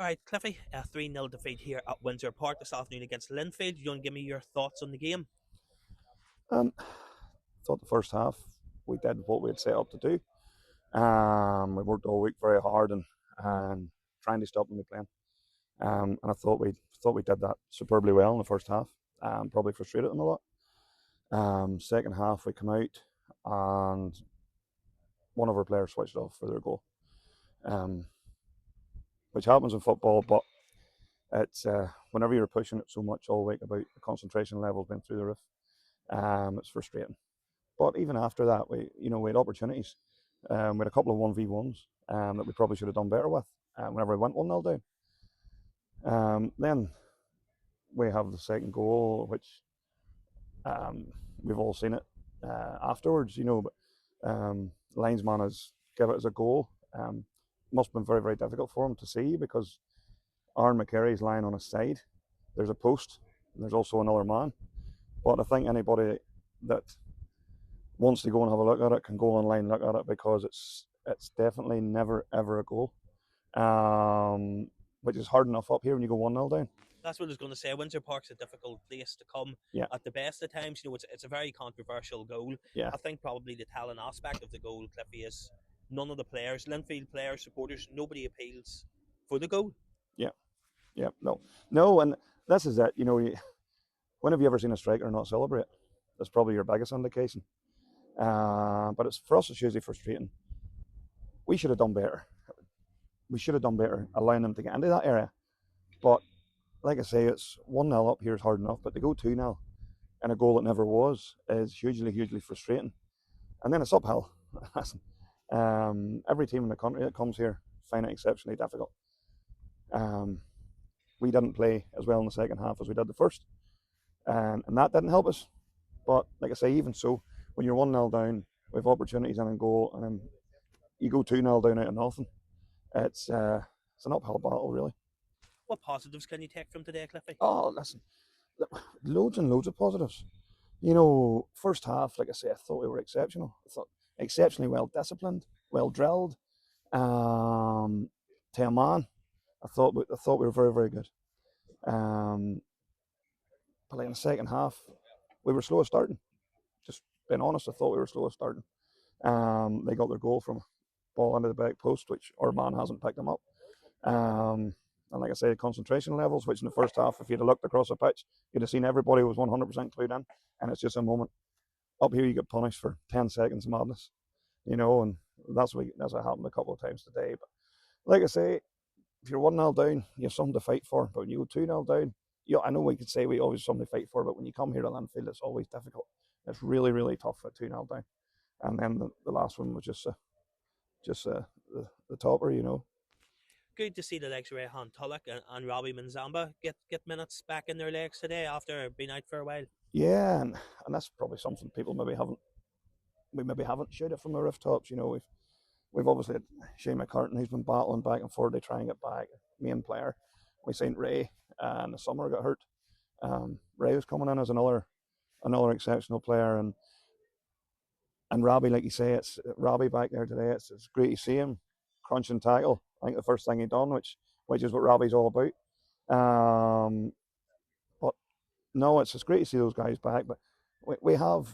Right, Cliffy, a 3-0 defeat here at Windsor Park this afternoon against Linfield. You want to give me your thoughts on the game? Um, thought the first half we did what we had set up to do. We worked all week very hard and trying to stop them playing. And I thought we did that superbly well in the first half. Probably frustrated them a lot. Second half we come out and one of our players switched off for their goal, um, which happens in football. But it's whenever you're pushing it so much all week about the concentration levels being through the roof, it's frustrating. But even after that, we had opportunities. We had a couple of 1v1s that we probably should have done better with whenever we went 1-0 down. Then we have the second goal, which we've all seen it afterwards, but linesman has given it as a goal. Must have been very, very difficult for him to see because Aaron McCarry's lying on his side. There's a post, and there's also another man. But I think anybody that wants to go and have a look at it can go online and look at it because it's definitely never ever a goal, which is hard enough up here when you go 1-0 down. That's what I was going to say. Windsor Park's a difficult place to come Yeah, at the best of times. It's a very controversial goal. yeah, I think probably the talent aspect of the goal, Cliffy, is none of the players, Linfield players, supporters, nobody appeals for the goal. yeah, yeah. No, and this is it. When have you ever seen a striker not celebrate? That's probably your biggest indication. But for us, it's usually frustrating. We should have done better. We should have done better allowing them to get into that area. But like I say, it's 1-0 up here is hard enough, but to go 2-0 and a goal that never was is hugely, hugely frustrating. And then it's uphill. Every team in the country that comes here find it exceptionally difficult. We didn't play as well in the second half as we did the first, and that didn't help us. But like I say, even so, when you're 1-0 down with opportunities in and goal, and then you go 2-0 down out of nothing, it's an uphill battle, really. What positives can you take from today, Cliffy? Oh, listen, loads and loads of positives. First half, like I say, I thought we were exceptional. I thought exceptionally well disciplined, well drilled. To a man, I thought we were very, very good. Um, but like in the second half, we were slow at starting. Just being honest, I thought we were slow at starting. They got their goal from a ball under the back post, which our man hasn't picked them up. And like I say, concentration levels, which in the first half, if you'd have looked across the pitch, you'd have seen everybody was 100% clued in. And it's just a moment. Up here, you get punished for 10 seconds of madness, and that's what happened a couple of times today. But like I say, if you're 1-0 down, you have something to fight for. But when you go 2-0 down, I know we could say we always have something to fight for, but when you come here to Linfield, it's always difficult. It's really, really tough at 2-0 down. And then the last one was just the topper, Good to see the likes of Rehan Tulloch and Robbie Manzamba get minutes back in their legs today after being out for a while. Yeah, and that's probably something people maybe haven't shouted from the rooftops. We've obviously had Shane McCartan, who's been battling back and forth to try and get back, main player. We seen Ray in the summer got hurt. Ray was coming in as another exceptional player, and Robbie, like you say, it's Robbie back there today. It's great to see him crunch and tackle. I think the first thing he done, which is what Robbie's all about. But no, it's great to see those guys back. But we have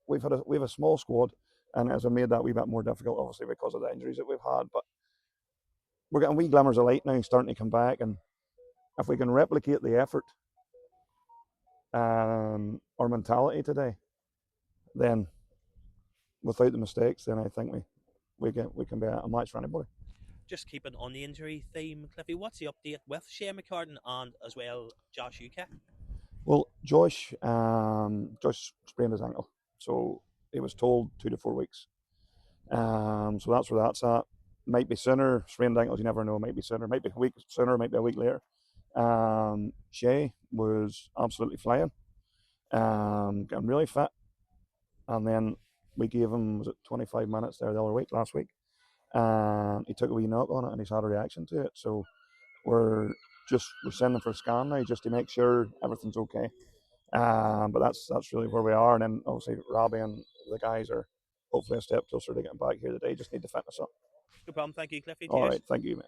a small squad, and as I made that wee bit more difficult, obviously because of the injuries that we've had. But we're getting wee glimmers of light now, starting to come back, and if we can replicate the effort or mentality today, then without the mistakes, then I think we can be a match for anybody. Just keeping on the injury theme, Cliffy, what's the update with Shane McCartan and as well Josh UK? Well, Josh sprained his ankle, so he was told 2 to 4 weeks. So that's where that's at. Might be sooner. Sprained ankles, you never know. Might be sooner. Might be a week sooner. Might be a week later. Shay was absolutely flying, getting really fit, and then we gave him, was it 25 minutes there the other week, last week, and he took a wee knock on it and he's had a reaction to it. So we're sending for a scan now just to make sure everything's okay. But that's really where we are. And then obviously Robbie and the guys are hopefully a step closer to getting back here today. Just need to fitness up. No problem. Thank you, Cliffy. All Cheers. right, thank you, mate.